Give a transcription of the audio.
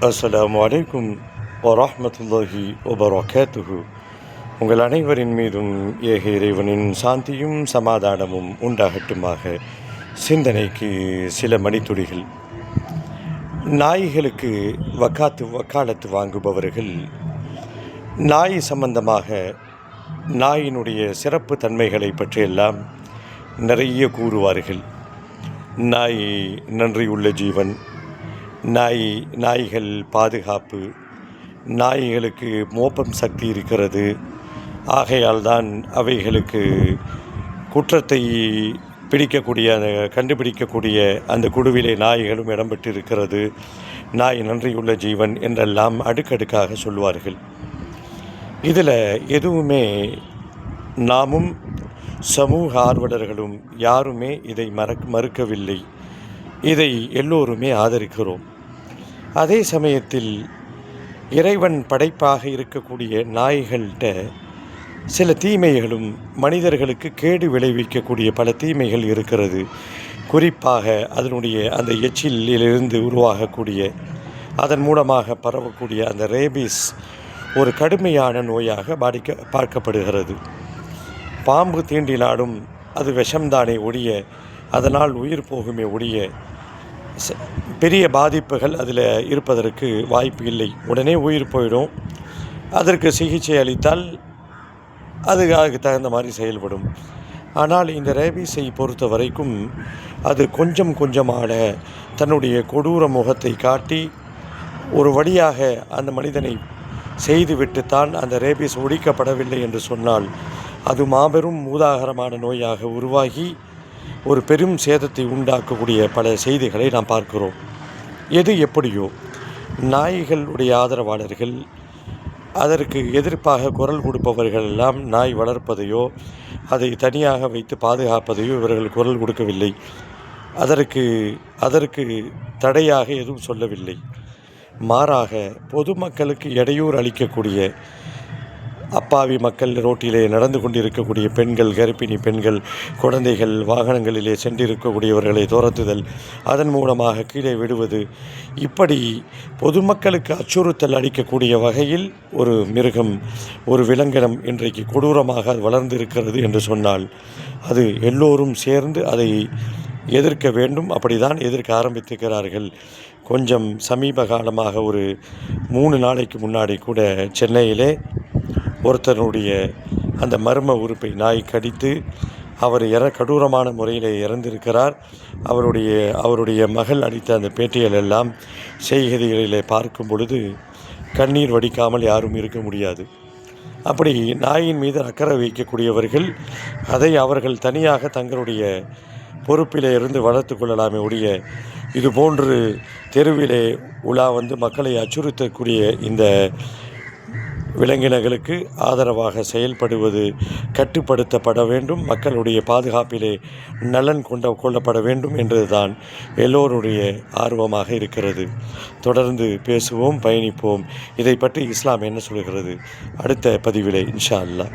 அஸ்ஸலாமு அலைக்கும் வரஹ்மத்துல்லாஹி வபரகாத்துஹு. உங்கள் அனைவரின் மீதும் ஏக இறைவனின் சாந்தியும் சமாதானமும் உண்டாகட்டுமாக. சிந்தனைக்கு சில மணித்துளிகள். நாய்களுக்கு வக்காலத்து வாங்குபவர்கள் நாய் சம்பந்தமாக நாயினுடைய சிறப்பு தன்மைகளை பற்றியெல்லாம் நிறைய கூறுவார்கள். நாய் நன்றியுள்ள ஜீவன், நாய்கள் பாதுகாப்பு, நாய்களுக்கு மோப்பம் சக்தி இருக்கிறது. ஆகையால் தான் அவைகளுக்கு குற்றத்தை கண்டுபிடிக்கக்கூடிய அந்த குழுவிலே நாய்களும் இடம்பெற்று இருக்கிறது. நாய் நன்றியுள்ள ஜீவன் என்றெல்லாம் அடுக்கடுக்காக சொல்வார்கள். இதில் எதுவுமே நாமும் சமூக ஆர்வலர்களும் யாருமே இதை மறுக்கவில்லை. இதை எல்லோருமே ஆதரிக்கிறோம். அதே சமயத்தில் இறைவன் படைப்பாக இருக்கக்கூடிய நாய்கள்கிட்ட சில தீமைகளும் மனிதர்களுக்கு கேடு விளைவிக்கக்கூடிய பல தீமைகள் இருக்கிறது. குறிப்பாக அதனுடைய அந்த எச்சிலிலிருந்து உருவாகக்கூடிய, அதன் மூலமாக பரவக்கூடிய அந்த ரேபிஸ் ஒரு கடுமையான நோயாக பார்க்கப்படுகிறது. பாம்பு தீண்டினாலும் அது விஷம்தானே ஒழிய, அதனால் உயிர் போகுமே ஒழிய பெரிய பாதிப்புகள் அதில் இருப்பதற்கு வாய்ப்பு இல்லை. உடனே உயிர் போயிடும். அதற்கு சிகிச்சை அளித்தால் அதுக்கு தகுந்த மாதிரி செயல்படும். ஆனால் இந்த ரேபீஸை பொறுத்த வரைக்கும் அது கொஞ்சம் கொஞ்சமாக தன்னுடைய கொடூர முகத்தை காட்டி ஒரு வழியாக அந்த மனிதனை செய்துவிட்டுத்தான் அந்த ரேபீஸ் ஒழிக்கப்படவில்லை என்று சொன்னால் அது மாபெரும் மூதாகரமான நோயாக உருவாகி ஒரு பெரும் சேதத்தை உண்டாக்கக்கூடிய பல செய்திகளை நாம் பார்க்கிறோம். எது எப்படியோ, நாய்களுடைய ஆதரவாளர்கள், அதற்கு எதிர்ப்பாக குரல் கொடுப்பவர்கள் எல்லாம் நாய் வளர்ப்பதையோ அதை தனியாக வைத்து பாதுகாப்பதையோ இவர்கள் குரல் கொடுக்கவில்லை. அதற்கு தடையாக எதுவும் சொல்லவில்லை. மாறாக பொதுமக்களுக்கு இடையூறு அளிக்கக்கூடிய, அப்பாவி மக்கள், ரோட்டிலே நடந்து கொண்டிருக்கக்கூடிய பெண்கள், கர்ப்பிணி பெண்கள், குழந்தைகள், வாகனங்களிலே சென்றிருக்கக்கூடியவர்களை துரத்துதல், அதன் மூலமாக கீழே விடுவது, இப்படி பொதுமக்களுக்கு அச்சுறுத்தல் அளிக்கக்கூடிய வகையில் ஒரு மிருகம், ஒரு விலங்கினம் இன்றைக்கு கொடூரமாக வளர்ந்திருக்கிறது என்று சொன்னால் அது எல்லோரும் சேர்ந்து அதை எதிர்க்க வேண்டும். அப்படிதான் எதிர்க்க ஆரம்பித்திருக்கிறார்கள். கொஞ்சம் சமீப காலமாக ஒரு 3 நாளைக்கு முன்னாடி கூட சென்னையிலே ஒருத்தனுடைய அந்த மர்ம உறுப்பை நாய் கடித்து அவர் கடூரமான முறையில் இறந்திருக்கிறார். அவருடைய மகள் அளித்த அந்த பேட்டிகள் எல்லாம் செய்திகளிலே பார்க்கும் பொழுது கண்ணீர் வடிக்காமல் யாரும் இருக்க முடியாது. அப்படி நாயின் மீது அக்கறை வைக்கக்கூடியவர்கள் அதை அவர்கள் தனியாக தங்களுடைய பொறுப்பிலே இருந்து வளர்த்து கொள்ளலாமே ஒழிய, இதுபோன்று தெருவிலே உலா மக்களை அச்சுறுத்தக்கூடிய இந்த விலங்கினங்களுக்கு ஆதரவாக செயல்படுவது கட்டுப்படுத்தப்பட வேண்டும். மக்களுடைய பாதுகாப்பிலே நலன் கொள்ளப்பட வேண்டும் என்றுதான் எல்லோருடைய ஆர்வமாக இருக்கிறது. தொடர்ந்து பேசுவோம், பயணிப்போம். இதை பற்றி இஸ்லாம் என்ன சொல்கிறது அடுத்த பதிவிலே இன்ஷா அல்லாஹ்.